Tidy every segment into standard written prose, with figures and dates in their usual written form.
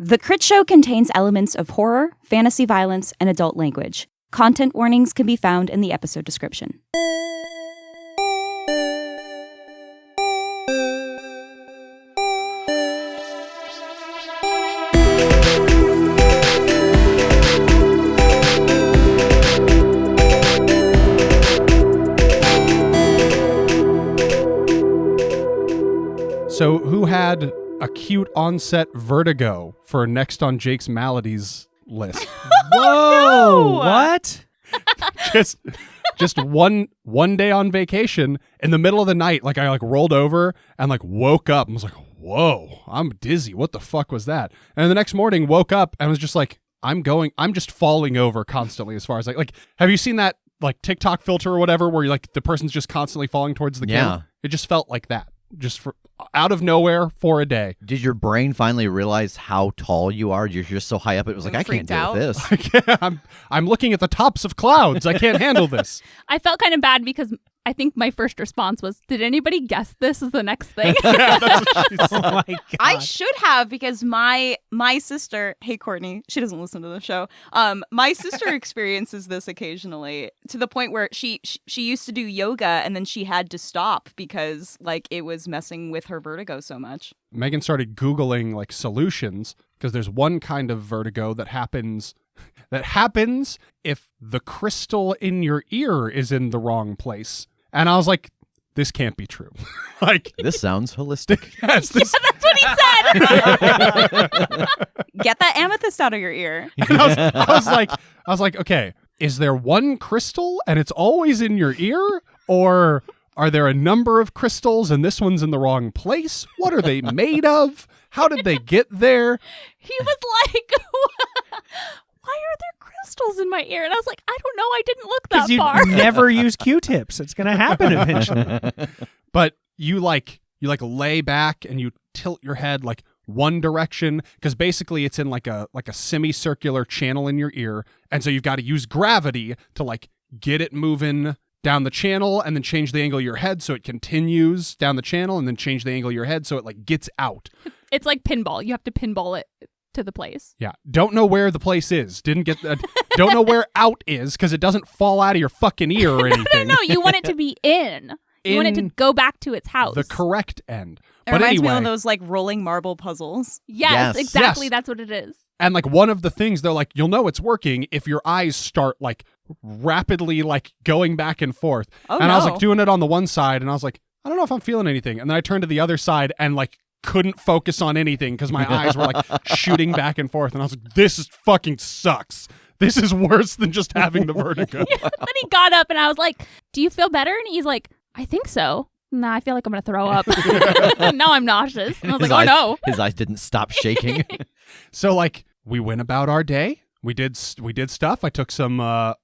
The Critshow contains elements of horror, fantasy violence, and adult language. Content warnings can be found in the episode description. So who had acute onset vertigo for next on Jake's maladies list? Whoa! What? just one day on vacation in the middle of the night, like I rolled over and woke up and was like, whoa, I'm dizzy. What the fuck was that? And the next morning woke up and was just like, I'm just falling over constantly as far as like have you seen that TikTok filter or whatever where the person's just constantly falling towards the camera? It just felt like that. Just for out of nowhere for a day. Did your brain finally realize how tall you are? You're just so high up. It was like, I can't deal with this. I'm looking at the tops of clouds. I can't handle this. I felt kind of bad because I think my first response was, did anybody guess this is the next thing? Yeah, that's what she said. Oh my God. I should have, because my sister, hey Courtney, she doesn't listen to the show. My sister experiences this occasionally to the point where she used to do yoga and then she had to stop because it was messing with her vertigo so much. Megan started Googling solutions because there's one kind of vertigo that happens if the crystal in your ear is in the wrong place. And I was like, this can't be true. This sounds holistic. Yes, Yeah, that's what he said. Get that amethyst out of your ear. And I was like, okay, is there one crystal and it's always in your ear? Or are there a number of crystals and this one's in the wrong place? What are they made of? How did they get there? He was like, why are there crystals in my ear? And I was like, I don't know. I didn't look that You far. never use Q-tips. It's going to happen eventually. But you lay back and you tilt your head one direction because basically it's in like a semicircular channel in your ear. And so you've got to use gravity to get it moving down the channel and then change the angle of your head so it continues down the channel and then change the angle of your head so it gets out. It's like pinball. You have to pinball it to the place. Yeah. Don't know where the place is. Don't know where out is because it doesn't fall out of your fucking ear or anything. No. You want it to be in. You want it to go back to its house. The correct end. It But reminds anyway, me of those rolling marble puzzles. Yes, exactly. Yes. That's what it is. and one of the things they're you'll know it's working if your eyes start rapidly going back and forth. Oh, and I was no. doing it on the one side and I was like, I don't know if I'm feeling anything. And then I turned to the other side and couldn't focus on anything because my eyes were shooting back and forth. And I was like, this is fucking sucks. This is worse than just having the vertigo. Then he got up and I was like, do you feel better? And he's like, I think so. No, I feel like I'm going to throw up. Now I'm nauseous. And I was like, oh no. His eyes didn't stop shaking. So we went about our day. We did stuff. I took some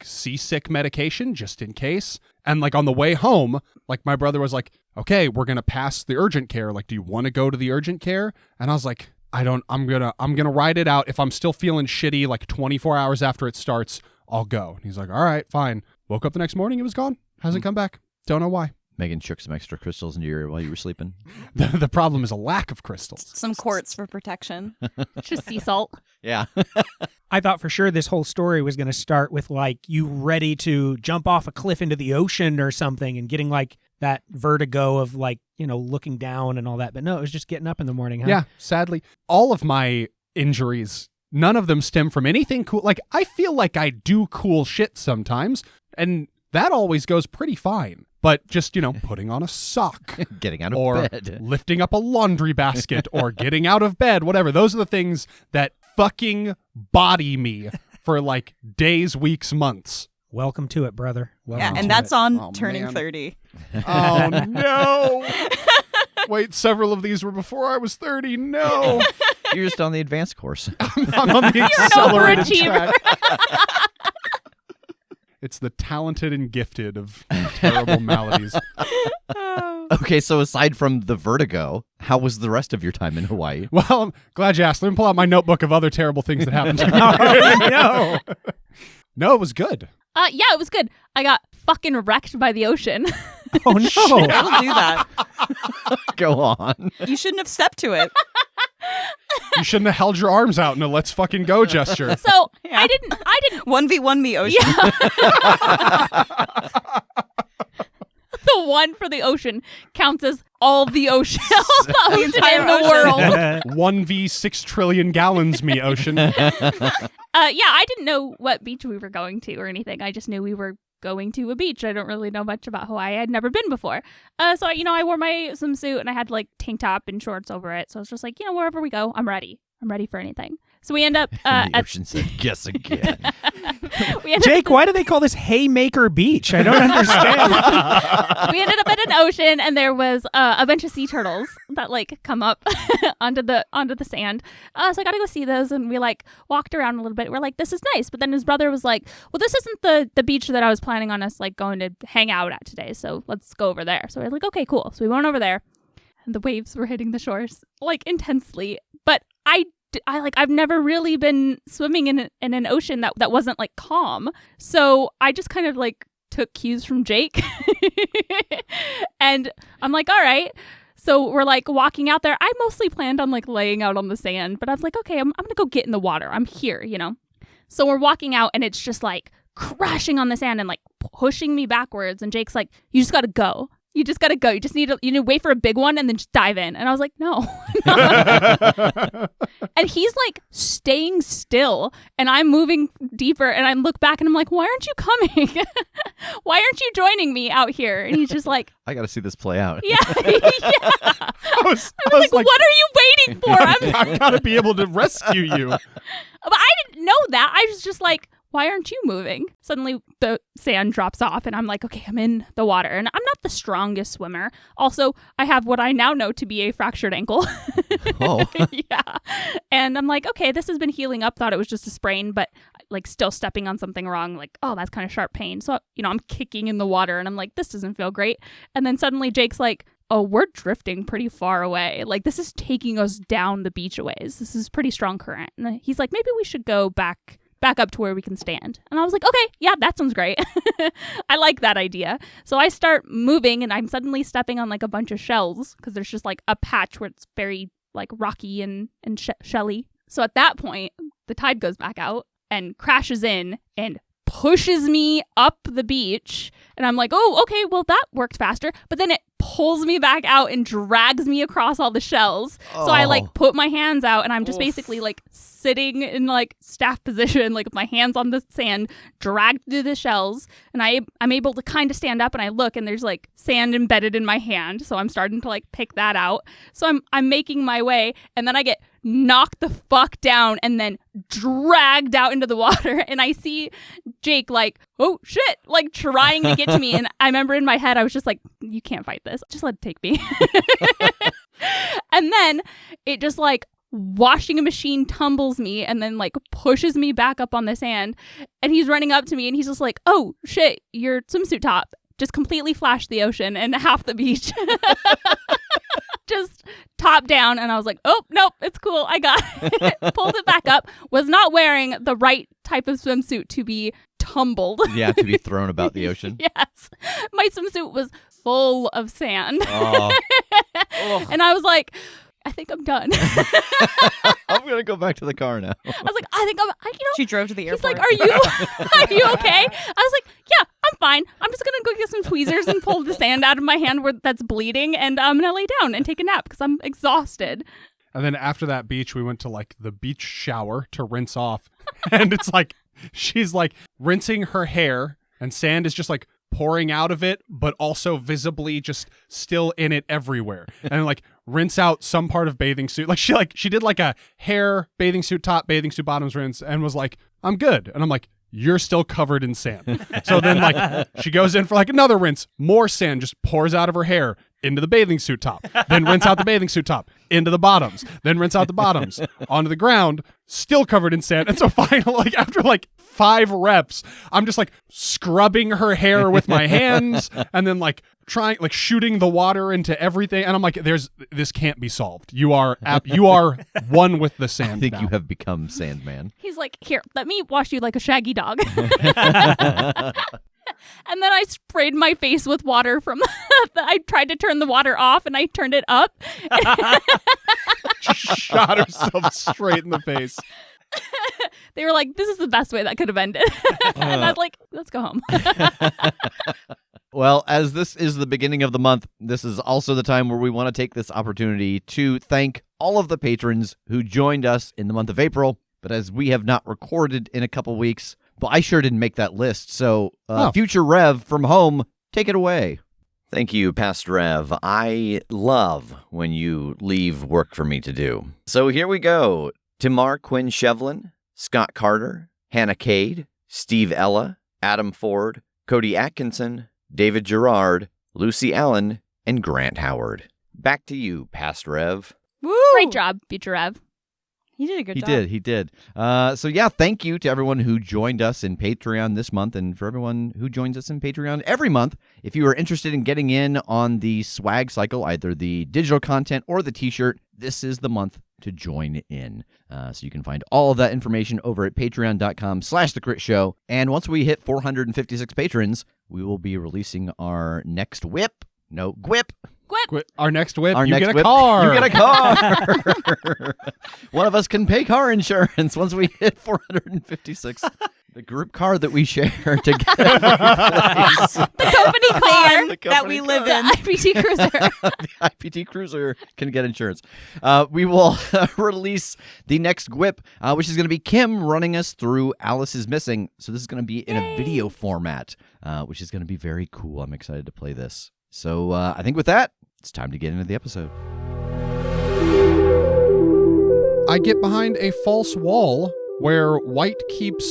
seasick medication just in case. And on the way home, my brother was like, okay, we're going to pass the urgent care. Do you want to go to the urgent care? And I was like, I'm going to ride it out. If I'm still feeling shitty 24 hours after it starts, I'll go. And he's like, all right, fine. Woke up the next morning, it was gone. Hasn't come back. Don't know why. Megan shook some extra crystals into your ear while you were sleeping. The problem is a lack of crystals. Some quartz for protection. Just sea salt. Yeah. I thought for sure this whole story was going to start with you ready to jump off a cliff into the ocean or something and getting that vertigo of looking down and all that. But no, it was just getting up in the morning. Huh? Yeah, sadly. All of my injuries, none of them stem from anything cool. I feel like I do cool shit sometimes, and that always goes pretty fine. But just, putting on a sock. Getting out of or bed. Lifting up a laundry basket or getting out of bed, whatever. Those are the things that fucking body me for days, weeks, months. Welcome to it, brother. Welcome And to that's it. on turning man. 30. Oh, no. Wait, several of these were before I was 30. No. You're just on the advanced course. I'm on the You're an accelerated overachiever. track. It's the talented and gifted of terrible maladies. Okay, so aside from the vertigo, how was the rest of your time in Hawaii? Well, I'm glad you asked. Let me pull out my notebook of other terrible things that happened to me. Oh, no. No, it was good. Yeah, it was good. I got fucking wrecked by the ocean. Oh, no. Don't do that. Go on. You shouldn't have stepped to it. You shouldn't have held your arms out in a let's fucking go gesture. So Yeah. I didn't 1v1 me, Ocean. Yeah. The one for the ocean counts as all the ocean, all the ocean entire in the ocean. world. 1v 6 trillion gallons, me ocean. Yeah, I didn't know what beach we were going to or anything. I just knew we were going to a beach. I don't really know much about Hawaii. I'd never been before. So, I wore my swimsuit and I had like tank top and shorts over it. So I was just like, wherever we go, I'm ready. I'm ready for anything. So we end up And the ocean said, guess again. Jake, why do they call this Haymaker Beach? I don't understand. We ended up at an ocean, and there was a bunch of sea turtles that like come up onto the sand. So I gotta go see those, and we like walked around a little bit. We're like, this is nice, but then his brother was like, well, this isn't the beach that I was planning on us like going to hang out at today. So let's go over there. So we're like, okay, cool. So we went over there, and the waves were hitting the shores like intensely, but I've never really been swimming in an ocean that wasn't like calm. So I just kind of like took cues from Jake and I'm like, all right. So we're like walking out there. I mostly planned on like laying out on the sand, but I was like, okay, I'm going to go get in the water. I'm here, So we're walking out and it's just like crashing on the sand and like pushing me backwards. And Jake's like, you just got to go. You just got to go. You just need to wait for a big one and then just dive in. And I was like, no. And he's like staying still and I'm moving deeper and I look back and I'm like, why aren't you coming? Why aren't you joining me out here? And he's just like, I got to see this play out. yeah. I was Like, what are you waiting for? I gotta be able to rescue you. But I didn't know that. I was just like, why aren't you moving? Suddenly the sand drops off and I'm like, okay, I'm in the water. And I'm not the strongest swimmer. Also, I have what I now know to be a fractured ankle. Oh. Yeah. And I'm like, okay, this has been healing up. Thought it was just a sprain, but like still stepping on something wrong. Like, oh, that's kind of sharp pain. So, I'm kicking in the water and I'm like, this doesn't feel great. And then suddenly Jake's like, oh, we're drifting pretty far away. Like, this is taking us down the beach a ways. This is pretty strong current. And he's like, maybe we should go back up to where we can stand. And I was like, okay, yeah, that sounds great. I like that idea. So I start moving and I'm suddenly stepping on like a bunch of shells because there's just like a patch where it's very like rocky and shelly. So at that point, the tide goes back out and crashes in and pushes me up the beach. And I'm like, oh, okay, well, that worked faster. But then it pulls me back out and drags me across all the shells. So I like put my hands out and I'm just basically like sitting in like staff position, like with my hands on the sand, dragged through the shells. And I'm able to kind of stand up and I look and there's like sand embedded in my hand. So I'm starting to like pick that out. So I'm making my way and then I get knocked the fuck down and then dragged out into the water. And I see Jake like, oh shit, like trying to get to me. And I remember in my head, I was just like, you can't fight this. Just let it take me. And then it just like washing machine tumbles me and then like pushes me back up on the sand. And he's running up to me and he's just like, oh shit, your swimsuit top just completely flashed the ocean and half the beach. Just top down. And I was like, oh, nope, it's cool. I got it. Pulled it back up. Was not wearing the right type of swimsuit to be tumbled. Yeah, to be thrown about the ocean. Yes. My swimsuit was full of sand. Oh. And I was like, I think I'm done. I'm going to go back to the car now. I was like, I think She drove to the he's airport. like, are you okay? I was like, yeah, I'm fine. I'm just going to go get some tweezers and pull the sand out of my hand where that's bleeding. And I'm going to lay down and take a nap because I'm exhausted. And then after that beach, we went to like the beach shower to rinse off. And it's like, she's like rinsing her hair and sand is just like pouring out of it, but also visibly just still in it everywhere. And like rinse out some part of bathing suit. Like she did like a hair, bathing suit top, bathing suit bottoms rinse and was like, I'm good. And I'm like, you're still covered in sand. So then like she goes in for like another rinse, more sand just pours out of her hair into the bathing suit top, then rinse out the bathing suit top into the bottoms, then rinse out the bottoms onto the ground, still covered in sand. And so finally, like after like 5 reps, I'm just like scrubbing her hair with my hands and then like trying, like shooting the water into everything. And I'm like, this can't be solved. You are one with the sand. I think now. you have become Sandman. He's like, here, let me wash you like a shaggy dog. And then I sprayed my face with water from I tried to turn the water off and I turned it up. Shot herself straight in the face. They were like, this is the best way that could have ended. And I was like, let's go home. Well, as this is the beginning of the month, this is also the time where we want to take this opportunity to thank all of the patrons who joined us in the month of April. But as we have not recorded in a couple weeks, well, I sure didn't make that list. So, Future Rev from home, take it away. Thank you, Past Rev. I love when you leave work for me to do. So here we go. Tamar Quinn Shevlin, Scott Carter, Hannah Cade, Steve Ella, Adam Ford, Cody Atkinson, David Gerard, Lucy Allen, and Grant Howard. Back to you, Past Rev. Woo! Great job, Future Rev. He did a good job. He did. So yeah, thank you to everyone who joined us in Patreon this month and for everyone who joins us in Patreon every month. If you are interested in getting in on the swag cycle, either the digital content or the t-shirt, this is the month to join in. So you can find all of that information over at patreon.com/theCritShow. And once we hit 456 patrons, we will be releasing our next GWIP. Our next whip, Our you next get a whip, car. You get a car. One of us can pay car insurance once we hit 456. The group car that we share together. The company car. The that company we live The in. IPT Cruiser. The IPT Cruiser can get insurance. We will release the next GWIP, which is going to be Kim running us through Alice is Missing. So this is going to be in a video format, which is going to be very cool. I'm excited to play this. So I think with that, it's time to get into the episode. I get behind a false wall where White keeps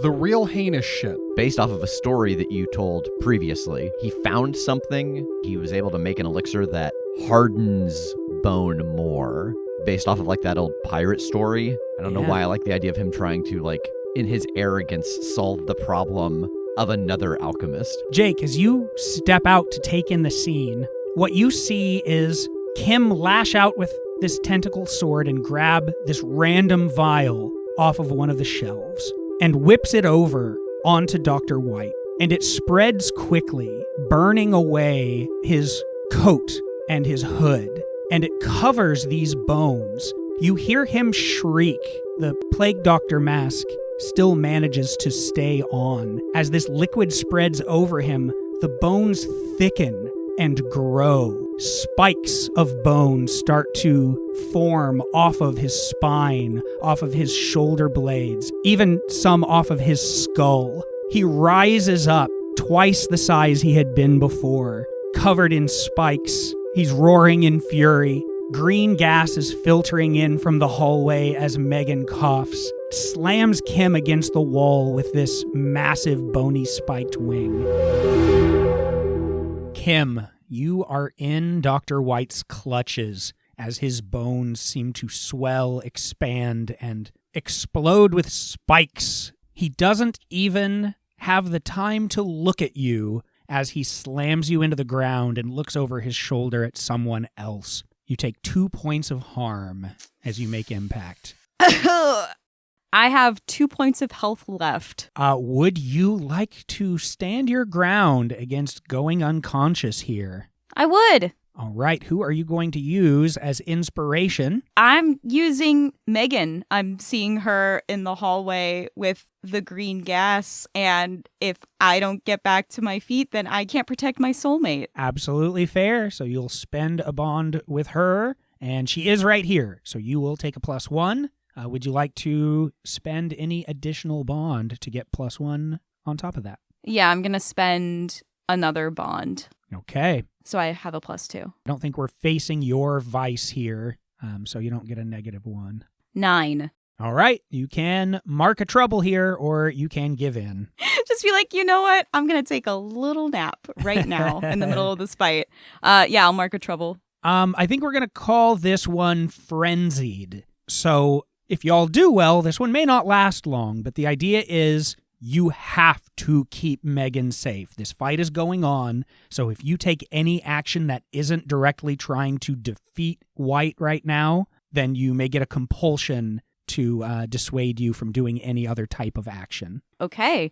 the real heinous shit. Based off of a story that you told previously, he found something. He was able to make an elixir that hardens bone more. Based off of like that old pirate story. I don't know why I like the idea of him trying to, like, in his arrogance, solve the problem of another alchemist. Jake, as you step out to take in the scene, what you see is Kim lash out with this tentacle sword and grab this random vial off of one of the shelves and whips it over onto Dr. White. And it spreads quickly, burning away his coat and his hood, and it covers these bones. You hear him shriek. The Plague Doctor mask still manages to stay on. As this liquid spreads over him, the bones thicken and grow. Spikes of bones start to form off of his spine, off of his shoulder blades, even some off of his skull. He rises up, twice the size he had been before, covered in spikes. He's roaring in fury. Green gas is filtering in from the hallway as Megan coughs, slams Kim against the wall with this massive bony spiked wing. Kim, you are in Dr. White's clutches as his bones seem to swell, expand, and explode with spikes. He doesn't even have the time to look at you as he slams you into the ground and looks over his shoulder at someone else. You take 2 points of harm as you make impact. I have 2 points of health left. Would you like to stand your ground against going unconscious here? I would. All right, who are you going to use as inspiration? I'm using Megan. I'm seeing her in the hallway with the green gas, and if I don't get back to my feet, then I can't protect my soulmate. Absolutely fair. So you'll spend a bond with her, and she is right here. So you will take a +1. Would you like to spend any additional bond to get +1 on top of that? Yeah, I'm going to spend another bond. Okay. So I have a +2. I don't think we're facing your vice here, so you don't get a -1. 9. All right. You can mark a trouble here, or you can give in. Just be like, you know what? I'm going to take a little nap right now in the middle of this fight. Yeah, I'll mark a trouble. I think we're going to call this one Frenzied. So if y'all do well, this one may not last long, but the idea is you have to keep Megan safe. This fight is going on, so if you take any action that isn't directly trying to defeat White right now, then you may get a compulsion to dissuade you from doing any other type of action. Okay.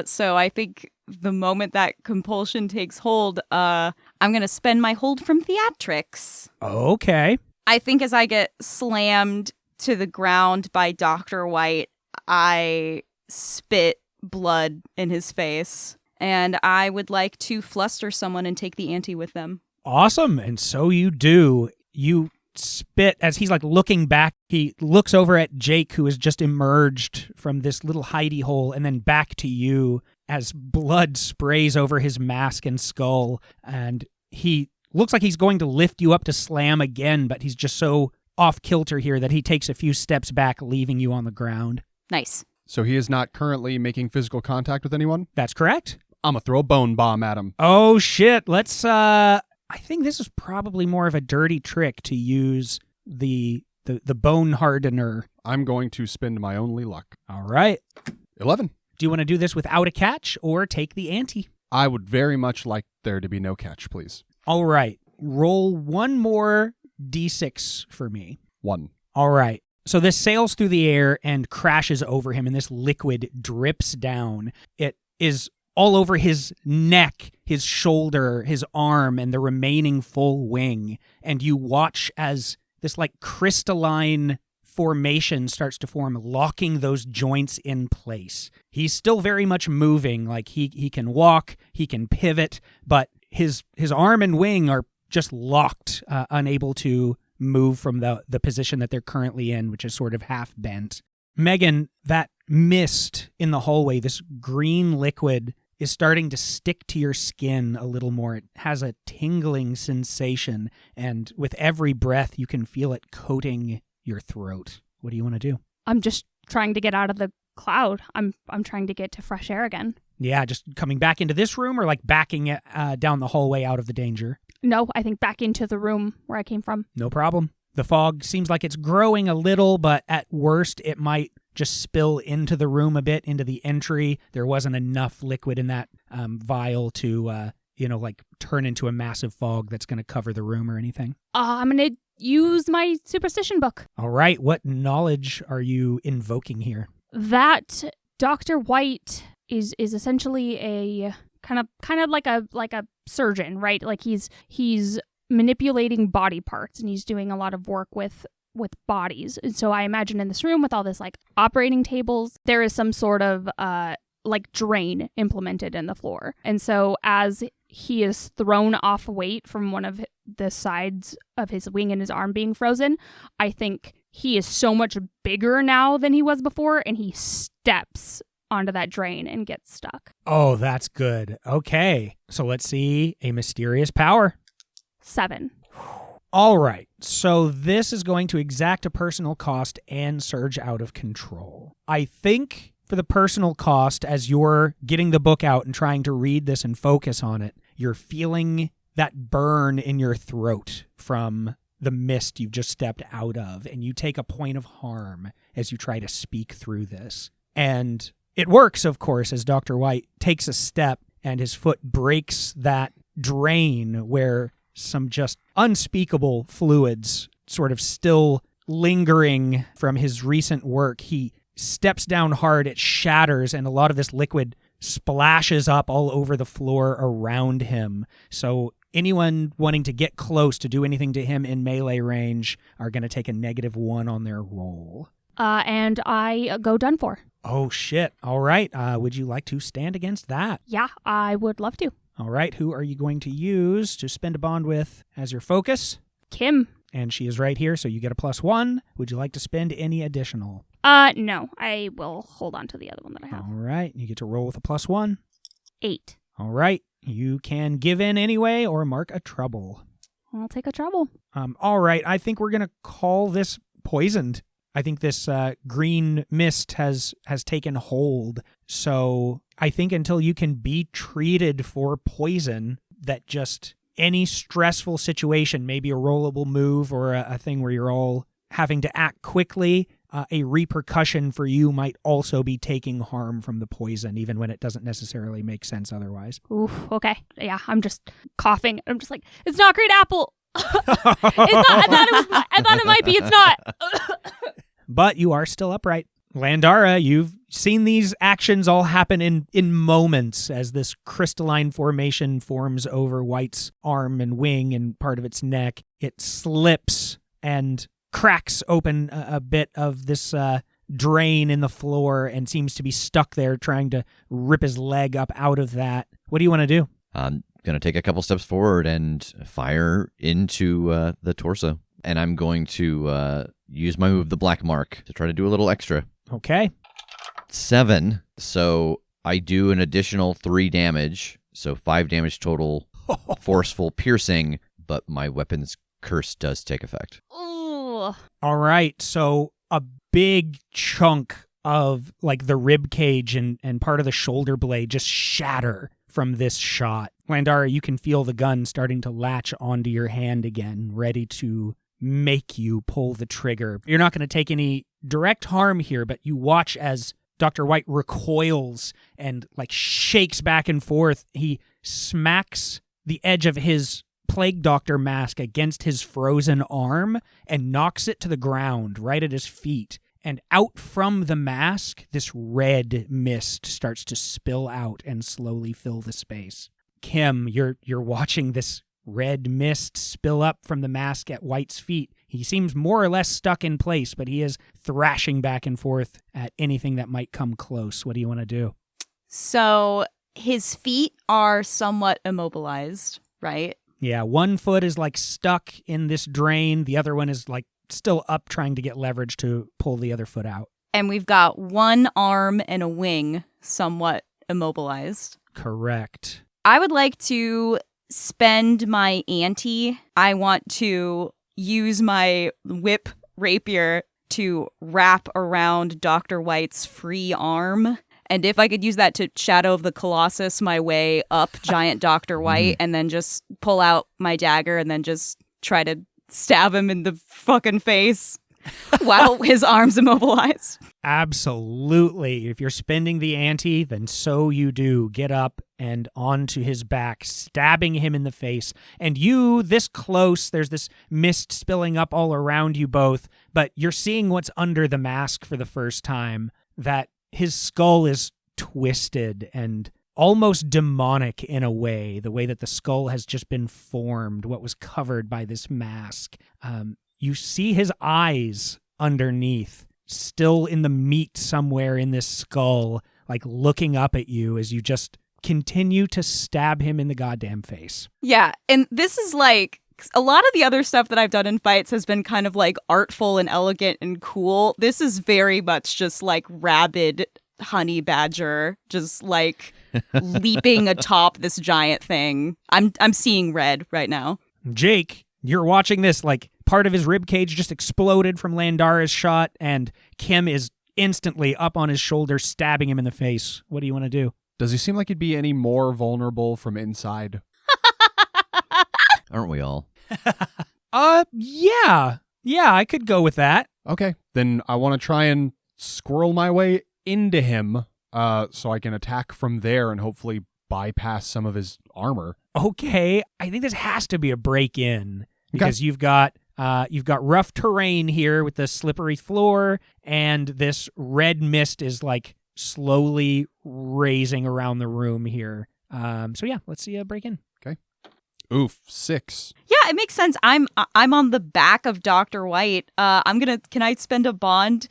So I think the moment that compulsion takes hold, I'm going to spend my hold from theatrics. Okay. I think as I get slammed to the ground by Dr. White, I spit blood in his face, and I would like to fluster someone and take the ante with them. Awesome. And so you do. You spit as he's like looking back. He looks over at Jake, who has just emerged from this little hidey hole, and then back to you as blood sprays over his mask and skull. And he looks like he's going to lift you up to slam again, but he's just so off kilter here that he takes a few steps back, leaving you on the ground. Nice. So he is not currently making physical contact with anyone? That's correct. I'm going to throw a bone bomb at him. Oh, shit. Let's, I think this is probably more of a dirty trick to use the bone hardener. I'm going to spend my only luck. All right. 11. Do you want to do this without a catch or take the ante? I would very much like there to be no catch, please. All right. Roll one more d6 for me. 1. All right. So this sails through the air and crashes over him, and this liquid drips down. It is all over his neck, his shoulder, his arm, and the remaining full wing. And you watch as this like crystalline formation starts to form, locking those joints in place. He's still very much moving, like he can walk, he can pivot, but his arm and wing are just locked, unable to move from the position that they're currently in, which is sort of half bent. Megan, that mist in the hallway, this green liquid, is starting to stick to your skin a little more. It has a tingling sensation, and with every breath, you can feel it coating your throat. What do you want to do? I'm just trying to get out of the cloud. I'm trying to get to fresh air again. Yeah, just coming back into this room, or like backing down the hallway out of the danger? No, I think back into the room where I came from. No problem. The fog seems like it's growing a little, but at worst, it might just spill into the room a bit, into the entry. There wasn't enough liquid in that vial to, like turn into a massive fog that's going to cover the room or anything. I'm going to use my superstition book. All right. What knowledge are you invoking here? That Dr. White is essentially a kind of like a surgeon, right? Like he's manipulating body parts, and he's doing a lot of work with bodies. And so I imagine in this room with all this like operating tables, there is some sort of like drain implemented in the floor. And so as he is thrown off weight from one of the sides of his wing and his arm being frozen, I think he is so much bigger now than he was before, and he steps onto that drain and gets stuck. Oh, that's good. Okay. So let's see a mysterious power. 7. All right. So this is going to exact a personal cost and surge out of control. I think for the personal cost, as you're getting the book out and trying to read this and focus on it, you're feeling that burn in your throat from the mist you've just stepped out of, and you take a point of harm as you try to speak through this. And it works, of course, as Dr. White takes a step and his foot breaks that drain where some just unspeakable fluids sort of still lingering from his recent work. He steps down hard, it shatters, and a lot of this liquid splashes up all over the floor around him. So anyone wanting to get close to do anything to him in melee range are going to take a -1 on their roll. And I go done for. Oh, shit. All right. Would you like to stand against that? Yeah, I would love to. All right. Who are you going to use to spend a bond with as your focus? Kim. And she is right here, so you get a +1. Would you like to spend any additional? No. I will hold on to the other one that I have. All right. You get to roll with a +1. 8. All right. You can give in anyway or mark a trouble. I'll take a trouble. All right. I think we're going to call this poisoned. I think this green mist has taken hold. So I think until you can be treated for poison, that just any stressful situation, maybe a rollable move or a thing where you're all having to act quickly, a repercussion for you might also be taking harm from the poison, even when it doesn't necessarily make sense otherwise. Oof, okay. Yeah, I'm just coughing. I'm just like, it's not great apple. It's not. I thought it might be. It's not. But you are still upright. Landara, you've seen these actions all happen in moments as this crystalline formation forms over White's arm and wing and part of its neck. It slips and cracks open a bit of this drain in the floor and seems to be stuck there trying to rip his leg up out of that. What do you want to do? I'm going to take a couple steps forward and fire into the torso. And I'm going to use my move, the Black Mark, to try to do a little extra. Okay. 7. So I do an additional 3 damage. So 5 damage total, forceful piercing, but my weapon's curse does take effect. Ooh. All right. So a big chunk of like the rib cage and part of the shoulder blade just shatter from this shot. Landara, you can feel the gun starting to latch onto your hand again, ready to make you pull the trigger. You're not going to take any direct harm here, but you watch as Dr. White recoils and like shakes back and forth. He smacks the edge of his plague doctor mask against his frozen arm and knocks it to the ground right at his feet. And out from the mask, this red mist starts to spill out and slowly fill the space. Kim, you're watching this red mist spill up from the mask at White's feet. He seems more or less stuck in place, but he is thrashing back and forth at anything that might come close. What do you want to do? So his feet are somewhat immobilized, right? Yeah, one foot is like stuck in this drain. The other one is like still up trying to get leverage to pull the other foot out. And we've got one arm and a wing somewhat immobilized. Correct. I would like to spend my ante. I want to use my whip rapier to wrap around Dr. White's free arm. And if I could use that to Shadow of the Colossus my way up giant Dr. White and then just pull out my dagger and then just try to stab him in the fucking face while his arm's immobilized. Absolutely. If you're spending the ante, then so you do. Get up and onto his back, stabbing him in the face. And you, this close, there's this mist spilling up all around you both, but you're seeing what's under the mask for the first time, that his skull is twisted and almost demonic in a way, the way that the skull has just been formed, what was covered by this mask. You see his eyes underneath, still in the meat somewhere in this skull, like looking up at you as you just continue to stab him in the goddamn face. Yeah, and this is like, a lot of the other stuff that I've done in fights has been kind of like artful and elegant and cool. This is very much just like rabid honey badger, just like leaping atop this giant thing. I'm seeing red right now. Jake, you're watching this, like part of his ribcage just exploded from Landara's shot, and Kim is instantly up on his shoulder, stabbing him in the face. What do you want to do? Does he seem like he'd be any more vulnerable from inside? Aren't we all? Yeah. Yeah, I could go with that. Okay, then I want to try and squirrel my way into him so I can attack from there and hopefully bypass some of his armor. Okay, I think this has to be a break-in because you've got rough terrain here with the slippery floor, and this red mist is like slowly raising around the room here. So yeah, let's see a break-in. Okay. Oof, 6. Yeah, it makes sense. I'm on the back of Dr. White. Can I spend a bond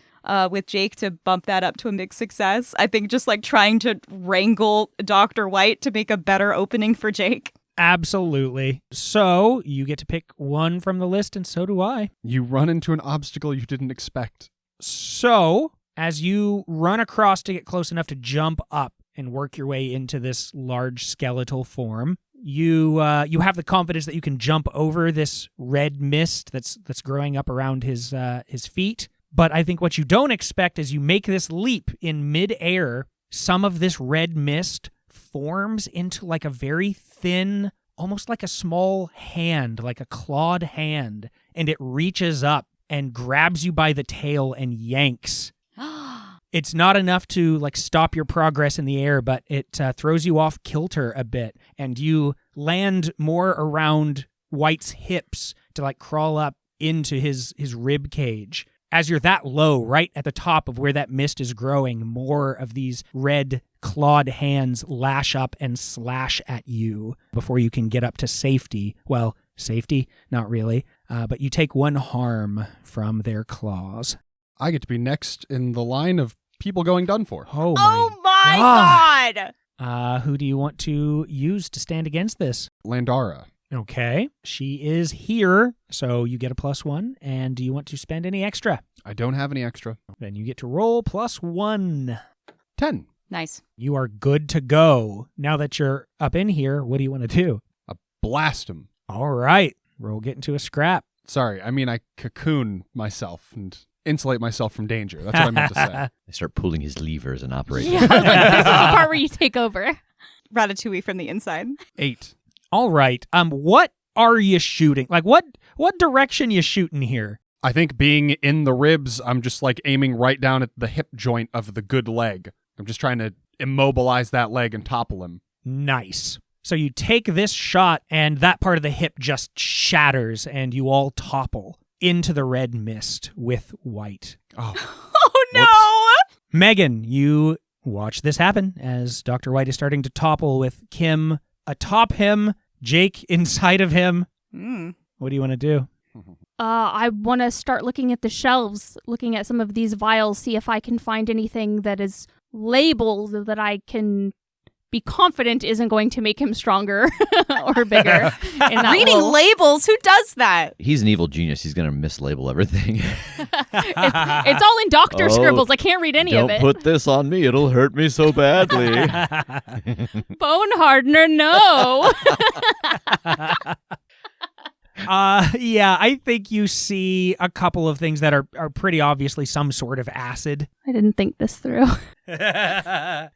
with Jake to bump that up to a mixed success? I think just like trying to wrangle Dr. White to make a better opening for Jake. Absolutely. So you get to pick one from the list, and so do I. You run into an obstacle you didn't expect. So as you run across to get close enough to jump up and work your way into this large skeletal form, you have the confidence that you can jump over this red mist that's growing up around his feet. But I think what you don't expect is you make this leap in midair, some of this red mist forms into like a very thin, almost like a small hand, like a clawed hand, and it reaches up and grabs you by the tail and yanks. It's not enough to like stop your progress in the air, but it throws you off kilter a bit, and you land more around White's hips to like crawl up into his rib cage. as you're that low, right at the top of where that mist is growing, more of these red clawed hands lash up and slash at you before you can get up to safety. Well, safety? Not really. But you take 1 harm from their claws. I get to be next in the line of people going done for. Oh my God! Who do you want to use to stand against this? Landara. Okay. She is here, so you get a +1. And do you want to spend any extra? I don't have any extra. Then you get to roll +1. 10. Nice. You are good to go. Now that you're up in here, what do you want to do? Blast him. All right. Roll get into a scrap. Sorry, I mean I cocoon myself and insulate myself from danger. That's what I meant to say. I start pulling his levers and operating. Yeah, I was like, this is the part where you take over. Ratatouille from the inside. 8. All right. What are you shooting? Like, what direction you shooting here? I think being in the ribs, I'm just like aiming right down at the hip joint of the good leg. I'm just trying to immobilize that leg and topple him. Nice. So you take this shot, and that part of the hip just shatters, and you all topple into the red mist with White. Oh, Oh no! Megan, you watch this happen as Dr. White is starting to topple with Kim atop him, Jake inside of him. What do you want to do? I want to start looking at the shelves, looking at some of these vials, see if I can find anything that is labeled that I can be confident isn't going to make him stronger or bigger. And Reading labels? Who does that? He's an evil genius. He's going to mislabel everything. it's all in doctor scribbles. I can't read any of it. Don't put this on me. It'll hurt me so badly. Bone hardener, no. Yeah, I think you see a couple of things that are pretty obviously some sort of acid. I didn't think this through.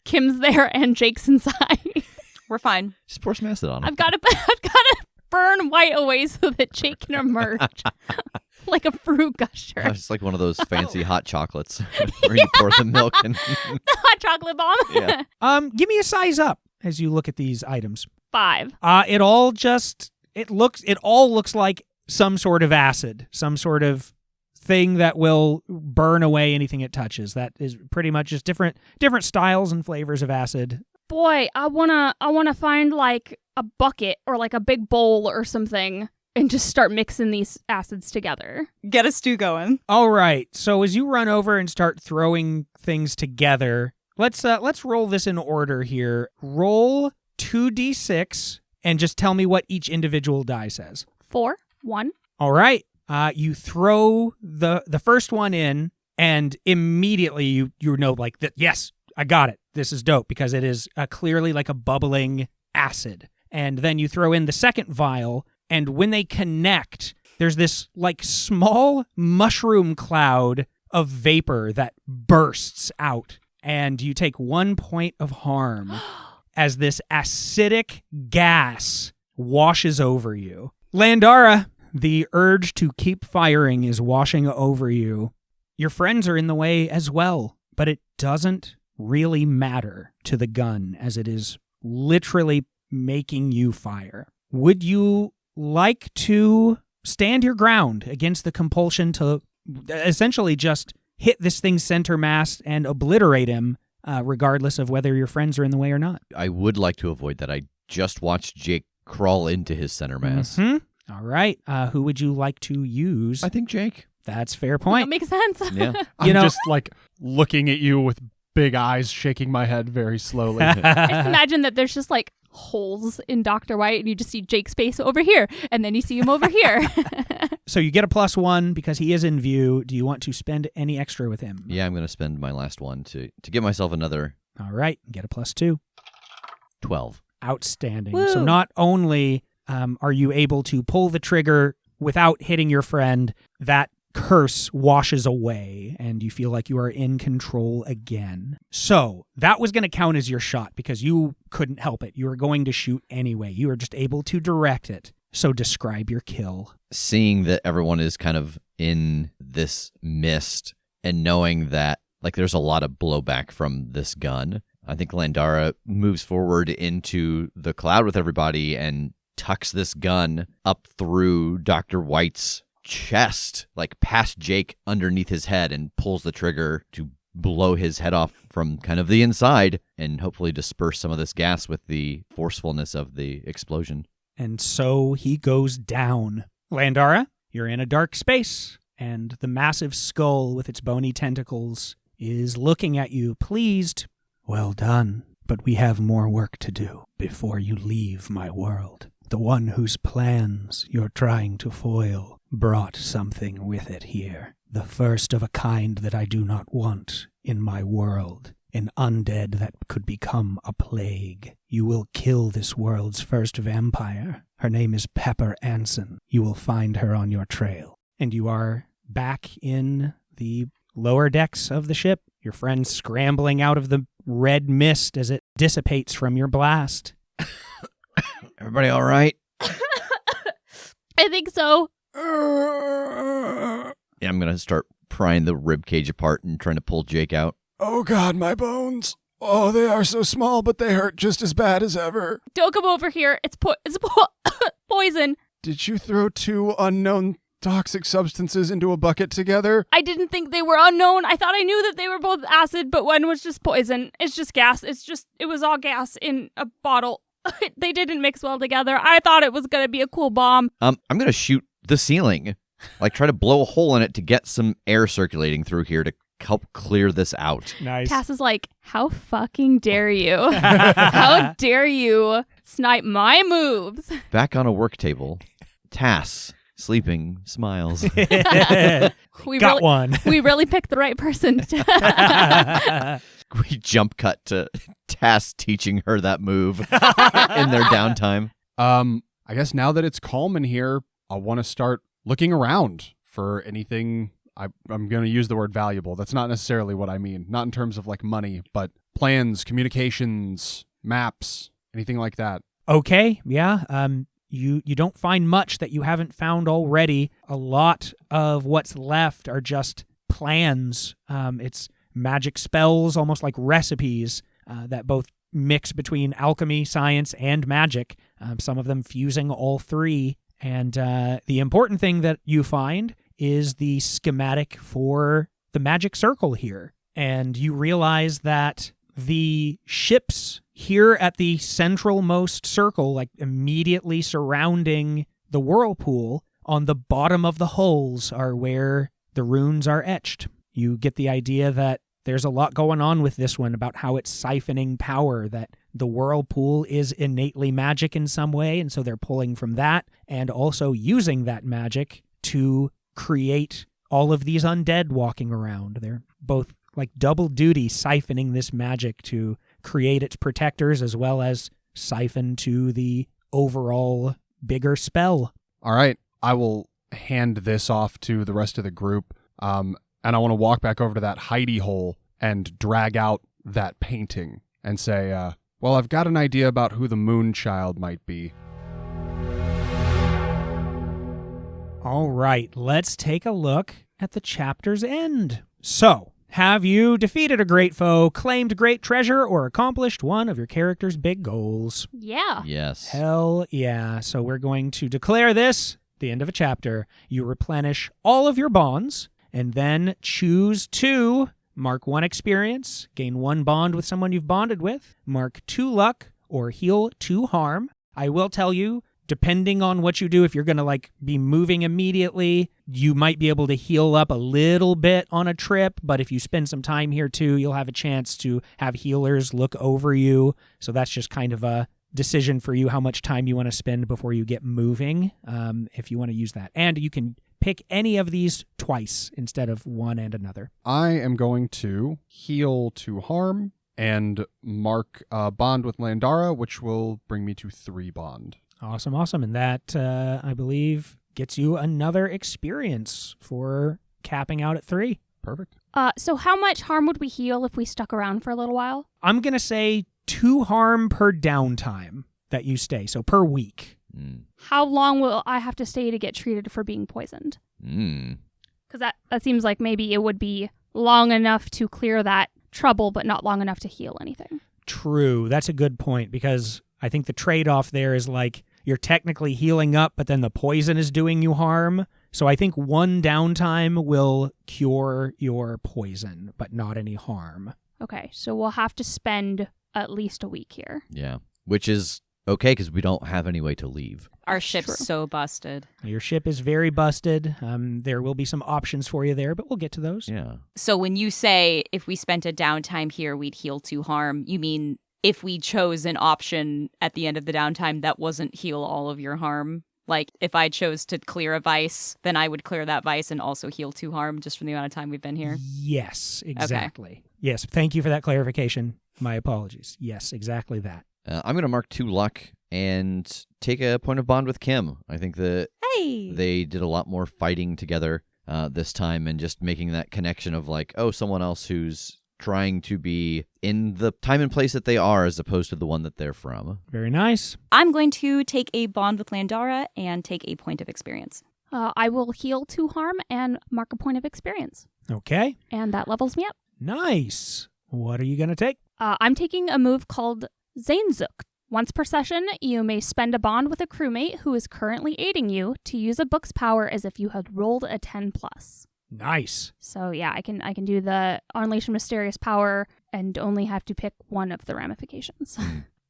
Kim's there and Jake's inside. We're fine. Just pour some acid on him. I've got to burn White away so that Jake can emerge. Like a fruit gusher. It's like one of those fancy hot chocolates where you pour the milk and The hot chocolate bomb. Yeah. Give me a size up as you look at these items. 5. It all looks like some sort of acid, some sort of thing that will burn away anything it touches. That is pretty much just different styles and flavors of acid. Boy, I wanna find like a bucket or like a big bowl or something and just start mixing these acids together. Get a stew going. All right. So as you run over and start throwing things together, let's roll this in order here. Roll 2d6 and just tell me what each individual die says. 4, 1. All right. You throw the first one in, and immediately you know like that. Yes, I got it. This is dope because it is clearly like a bubbling acid. And then you throw in the second vial, and when they connect, there's this like small mushroom cloud of vapor that bursts out, and you take 1 point of harm as this acidic gas washes over you. Landara, the urge to keep firing is washing over you. Your friends are in the way as well, but it doesn't really matter to the gun as it is literally making you fire. Would you like to stand your ground against the compulsion to essentially just hit this thing's center mass and obliterate him, regardless of whether your friends are in the way or not? I would like to avoid that. I just watched Jake crawl into his center mass. Mm-hmm. All right. Who would you like to use? I think Jake. That's fair That point. makes sense. Yeah. I'm just like looking at you with big eyes, shaking my head very slowly. I just imagine that there's just like holes in Dr. White and you just see Jake's face over here and then you see him over here. So you get a +1 because he is in view. Do you want to spend any extra with him? Yeah, I'm going to spend my last one to give myself another All right. Get a +2. 12. Outstanding. Woo. So not only are you able to pull the trigger without hitting your friend, that curse washes away and you feel like you are in control again. So that was going to count as your shot because you couldn't help it. You were going to shoot anyway. You were just able to direct it. So describe your kill. Seeing that everyone is kind of in this mist and knowing that like there's a lot of blowback from this gun, I think Landara moves forward into the cloud with everybody and tucks this gun up through Dr. White's chest, like past Jake underneath his head, and pulls the trigger to blow his head off from kind of the inside and hopefully disperse some of this gas with the forcefulness of the explosion. And so he goes down. Landara, you're in a dark space, and the massive skull with its bony tentacles is looking at you, pleased. Well done, but we have more work to do before you leave my world. The one whose plans you're trying to foil brought something with it here. The first of a kind that I do not want in my world. An undead that could become a plague. You will kill this world's first vampire. Her name is Pepper Anson. You will find her on your trail. And you are back in the lower decks of the ship. Your friend's scrambling out of the red mist as it dissipates from your blast. Everybody all right? I think so. Yeah, I'm going to start prying the rib cage apart and trying to pull Jake out. Oh God, my bones. Oh, they are so small, but they hurt just as bad as ever. Don't come over here. It's poison. Did you throw 2 unknown toxic substances into a bucket together? I didn't think they were unknown. I thought I knew that they were both acid, but one was just poison. It's just gas. It was all gas in a bottle. They didn't mix well together. I thought it was going to be a cool bomb. I'm going to shoot the ceiling. Like, try to blow a hole in it to get some air circulating through here to help clear this out. Nice. Tass is like, how fucking dare you? How dare you snipe my moves? Back on a work table, Tass, sleeping, smiles. Got one. We really picked the right person. We jump cut to Tass teaching her that move in their downtime. I guess now that it's calm in here, I want to start looking around for anything. I'm going to use the word valuable. That's not necessarily what I mean. Not in terms of like money, but plans, communications, maps, anything like that. Okay, yeah. You don't find much that you haven't found already. A lot of what's left are just plans. It's magic spells, almost like recipes that both mix between alchemy, science, and magic, some of them fusing all three. And the important thing that you find is the schematic for the magic circle here. And you realize that the ships here at the centralmost circle, like immediately surrounding the whirlpool, on the bottom of the hulls are where the runes are etched. You get the idea that there's a lot going on with this one about how it's siphoning power, that the whirlpool is innately magic in some way, and so they're pulling from that and also using that magic to create all of these undead walking around. They're both like double duty siphoning this magic to create its protectors as well as siphon to the overall bigger spell. All right. I will hand this off to the rest of the group. And I want to walk back over to that hidey hole and drag out that painting and say, well, I've got an idea about who the moon child might be. All right, let's take a look at the chapter's end. So, have you defeated a great foe, claimed great treasure, or accomplished one of your character's big goals? Yeah. Yes. Hell yeah. So we're going to declare this the end of a chapter. You replenish all of your bonds, and then choose to mark 1 experience, gain 1 bond with someone you've bonded with, mark 2 luck, or heal 2 harm. I will tell you, depending on what you do, if you're going to be moving immediately, you might be able to heal up a little bit on a trip, but if you spend some time here too, you'll have a chance to have healers look over you. So that's just kind of a decision for you how much time you want to spend before you get moving, if you want to use that. And you can pick any of these twice instead of one and another. I am going to heal 2 harm and mark a bond with Landara, which will bring me to 3 bond. Awesome. And that, I believe, gets you another experience for capping out at 3. Perfect. So how much harm would we heal if we stuck around for a little while? I'm going to say 2 harm per downtime that you stay, so per week. How long will I have to stay to get treated for being poisoned? Because that seems like maybe it would be long enough to clear that trouble, but not long enough to heal anything. True. That's a good point, because I think the trade-off there is you're technically healing up, but then the poison is doing you harm. So I think 1 downtime will cure your poison, but not any harm. Okay, so we'll have to spend at least a week here. Yeah, which is okay because we don't have any way to leave. Our ship's True. so busted. Your ship is very busted. There will be some options for you there, but we'll get to those. Yeah. So when you say if we spent a downtime here, we'd heal 2 harm, you mean if we chose an option at the end of the downtime that wasn't heal all of your harm? Like if I chose to clear a vice, then I would clear that vice and also heal 2 harm just from the amount of time we've been here? Yes, exactly. Yes, thank you for that clarification. My apologies. Yes, exactly that. I'm going to mark 2 luck and take a point of bond with Kim. I think that Hey! they did a lot more fighting together this time and just making that connection of like, oh, someone else who's trying to be in the time and place that they are as opposed to the one that they're from. Very nice. I'm going to take a bond with Landara and take a point of experience. I will heal 2 harm and mark a point of experience. Okay. And that levels me up. Nice. What are you going to take? I'm taking a move called Zainzuk. Once per session, you may spend a bond with a crewmate who is currently aiding you to use a book's power as if you had rolled a 10+. Nice. So yeah, I can do the Unleash a Mysterious Power and only have to pick one of the ramifications.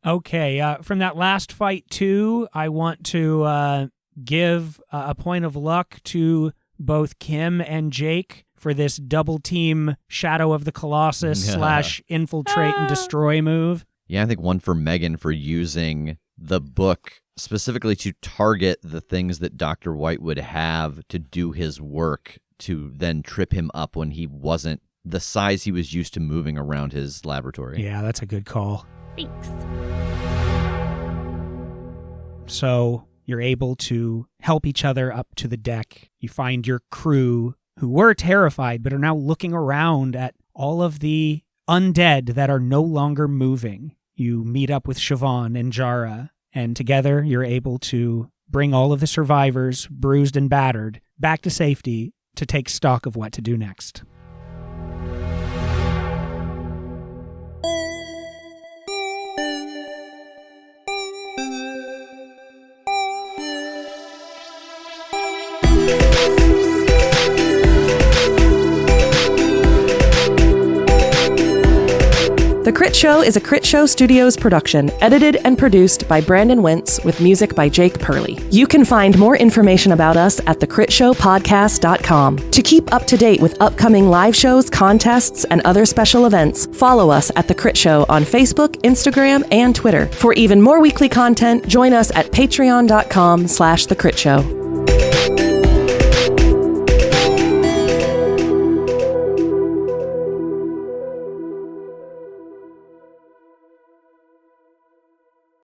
Okay. From that last fight, too, I want to give a point of luck to both Kim and Jake for this double team Shadow of the Colossus / infiltrate and destroy move. Yeah, I think one for Megan for using the book specifically to target the things that Dr. White would have to do his work to then trip him up when he wasn't the size he was used to moving around his laboratory. Yeah, that's a good call. Thanks. So you're able to help each other up to the deck. You find your crew who were terrified but are now looking around at all of the undead that are no longer moving. You meet up with Siobhan and Jara, and together you're able to bring all of the survivors, bruised and battered, back to safety to take stock of what to do next. The Critshow is a Critshow Studios production, edited and produced by Brandon Wentz with music by Jake Purley. You can find more information about us at thecritshowpodcast.com. To keep up to date with upcoming live shows, contests, and other special events, follow us at The Crit Show on Facebook, Instagram, and Twitter. For even more weekly content, join us at patreon.com/thecritShow.